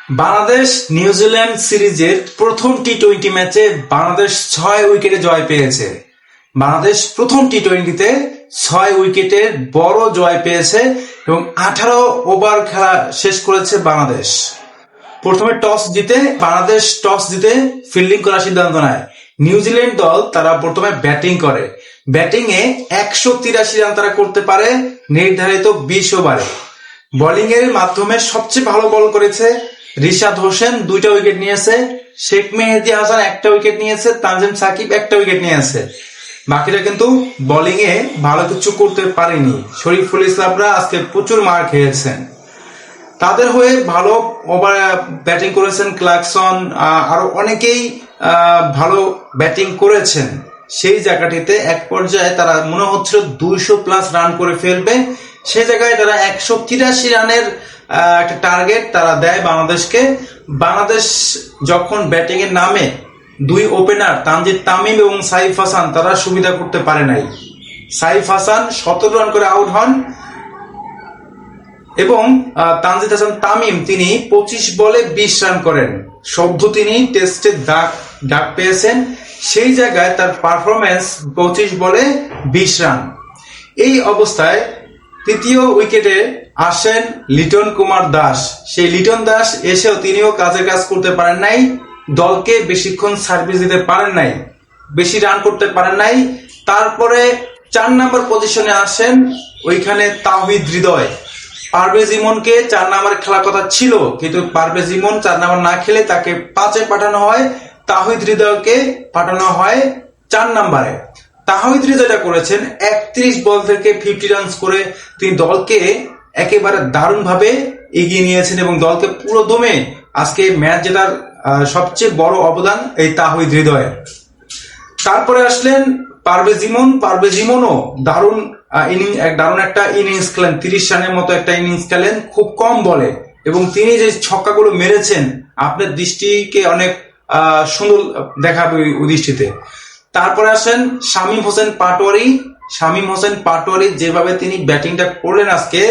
Bangladesh New Zealand সিরিজের প্রথম টি-20 ম্যাচে বাংলাদেশ 6 উইকেটে জয় পেয়েছে। বাংলাদেশ প্রথম টি-20তে 6 উইকেটের বড় জয় পেয়েছে এবং 18 ওভার খেলা শেষ করেছে বাংলাদেশ। প্রথমে বাংলাদেশ টস জিতে ফিল্ডিং করার সিদ্ধান্ত নেয়। নিউজিল্যান্ড দল তারা প্রথমে ব্যাটিং করে। ব্যাটিং এ 183 রান তারা করতে পারে নির্ধারিত 20 ওভারে। বোলিং এর মাধ্যমে সবচেয়ে ভালো বল করেছে রিশাদ হোসেন, 2টা উইকেট নিয়েছে। শেখ মেহেদী হাসান 1টা উইকেট নিয়েছে। তানজিম সাকিব 1টা উইকেট নিয়েছে। বাকিরা কিন্তু বোলিং এ ভালো কিছু করতে পারেনি। শরীফুল ইসলামরা আজকে প্রচুর মার খেয়েছেন। তাদের হয়ে ভালো ওভার ব্যাটিং করেছেন ক্লার্কসন, আরো অনেকেই ভালো ব্যাটিং করেছেন। সেই জায়গাটিতে এক পর্যায়ে তারা মনে হচ্ছিল 200+ রান করে ফেলবে। সেই জায়গায় তারা 183 রানের একটা টার্গেট তারা দেয় বাংলাদেশকে। বাংলাদেশ যখন ব্যাটিং এর নামে 2 ওপেনার তানজিদ তামিম এবং সাইফ হাসান তারা সুবিধা করতে পারে নাই। সাইফ হাসান 17 রান করে আউট হন এবং তানজিদ হাসান তামিম তিনি 25 বলে 20 রান করেন। সদ্য তিনি টেস্টে ডাক পেয়েছেন। সেই জায়গায় তার পারফরমেন্স 25 বলে 20 রান। এই অবস্থায় তৃতীয় উইকেটে আসেন লিটন কুমার দাস। সেই লিটন দাস এসেও তিনিও কাজের কাজ করতে পারেন নাই, দলকে বেশিক্ষণ সার্ভিস দিতে পারেন নাই, বেশি রান করতে পারেন নাই। তারপরে 4 নম্বর পজিশনে আসেন ওইখানে তাওহিদ হৃদয়। পারভেজ ইমনকে 4 নম্বরে খেলার কথা ছিল, কিন্তু পারভেজ ইমন 4 নম্বর না খেলে তাকে 5-এ পাঠানো হয়। তাওহিদ হৃদয়কে পাঠানো হয় 4 নম্বরে। তাওহিদ হৃদয়টা করেছেন 31 বল থেকে 50 রান করে তিনি দলকে একেবারে দারুণভাবে এগিয়ে নিয়েছেন এবং দলকে পুরো দমে আজকে ম্যাচ জেতার সবচেয়ে বড় অবদান এই তাওহিদ হৃদয়। তারপরে আসলেন পারভেজ ইমন। পারভেজ ইমনও দারুণ একটা ইনিংস খেলেন, 30 রানের মতো একটা ইনিংস খেলেন খুব কম বলে, এবং তিনি যে ছক্কাগুলো মেরেছেন আপনার দৃষ্টিকে অনেক সুন্দর দেখাবে ওই দৃষ্টিতে। তারপরে আসেন শামীম হোসেন পাটোয়ারি। শামীম হোসেন পাটোয়ারি যেভাবে তিনি ব্যাটিংটা করলেন আজকে,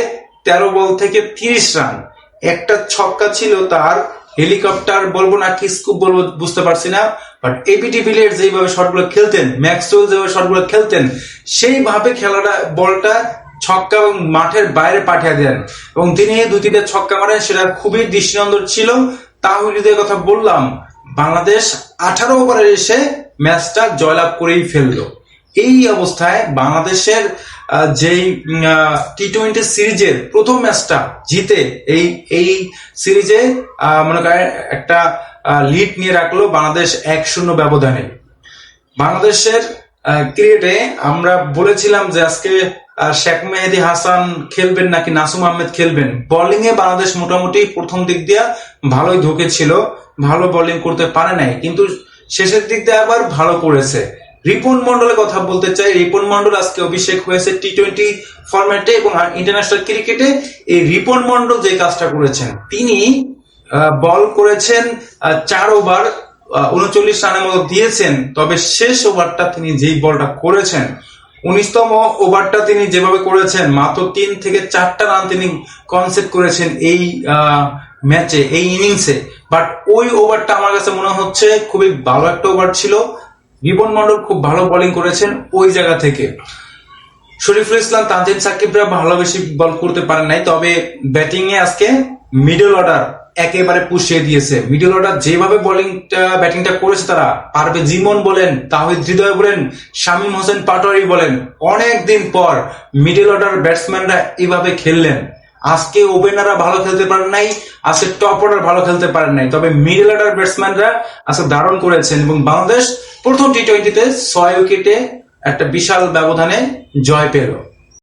13 বল থেকে 30 রান। একটা ছক্কা ছিল তার, হেলিকপ্টার বলবো না কি স্কুপ বলবো বুঝতে পারছি না, বাট এবি ডিভিলিয়ার্স যেভাবে শটগুলো খেলতেন, ম্যাক্সওয়েল যেভাবে শটগুলো খেলতেন, সেইভাবে বলটা ছক্কা এবং মাঠের বাইরে পাঠিয়ে দেন এবং তিনি 2-3টে ছক্কা মারেন। সেটা খুবই দৃষ্টিনন্দন ছিল। তাহিদের কথা বললাম, বাংলাদেশ 18 ওভারে এসে ম্যাচটা জয়লাভ করেই ফেললো। এই অবস্থায় বাংলাদেশের যেই টি-20 সিরিজের প্রথম ম্যাচটা জিতে এই সিরিজে মনে করেন একটা লিড নিয়ে রাখলো বাংলাদেশ 1-0 ব্যবধানে। বাংলাদেশের ক্রিকেটে আমরা বলেছিলাম যে আজকে শেখ মেহেদী হাসান খেলবেন নাকি নাসুম আহমেদ খেলবেন। বোলিং এ বাংলাদেশ মোটামুটি প্রথম দিক দিয়ে ভালোই ঢুকেছিল, ভালো বোলিং করতে পারে নাই, কিন্তু শেষের দিক দিয়ে আবার ভালো করেছে। রিপন মন্ডলের কথা বলতে চাই। রিপন মন্ডল আজকে অভিষেক হয়েছে টি-20 ফরম্যাটে এবং ইন্টারন্যাশনাল ক্রিকেটে। এই রিপন মন্ডল যে কাজটা করেছেন, তিনি বল করেছেন 4 ওভার 39 রানের মতো দিয়েছেন, তবে শেষ ওভারটা তিনি যেই বলটা করেছেন, 19তম ওভারটা তিনি যেভাবে করেছেন, মাত্র 3 থেকে 4টা রান তিনি কনসেপ্ট করেছেন এই ম্যাচে, এই ইনিংসে। বাট ওই ওভারটা আমার কাছে মনে হচ্ছে খুবই ভালো একটা ওভার ছিল। রিপন মন্ডল খুব ভালো বোলিং করেছেন ওই জায়গা থেকে। শরীফুল ইসলাম, তানজিম সাকিবরা ভালো বেশি বল করতে পারেন নাই, তবে ব্যাটিং এ আজকে মিডল অর্ডার একেবারে পুষিয়ে দিয়েছে। মিডল অর্ডার যেভাবে ব্যাটিংটা করেছে তারা, পারভেজ ইমন বলেন, তাহিদ হৃদয় বলেন, শামীম হোসেন পাটোয়ারি বলেন, অনেকদিন পর মিডল অর্ডার ব্যাটসম্যানরা এইভাবে খেললেন। আজকে ওপেনাররা ভালো খেলতে পারেন নাই, আজকে টপ অর্ডার ভালো খেলতে পারেন নাই, তবে মিডল অর্ডার ব্যাটসম্যানরা আজকে দারুণ করেছেন এবং বাংলাদেশ প্রথম টি-20তে 6 উইকেটে একটা বিশাল ব্যবধানে জয় পেল।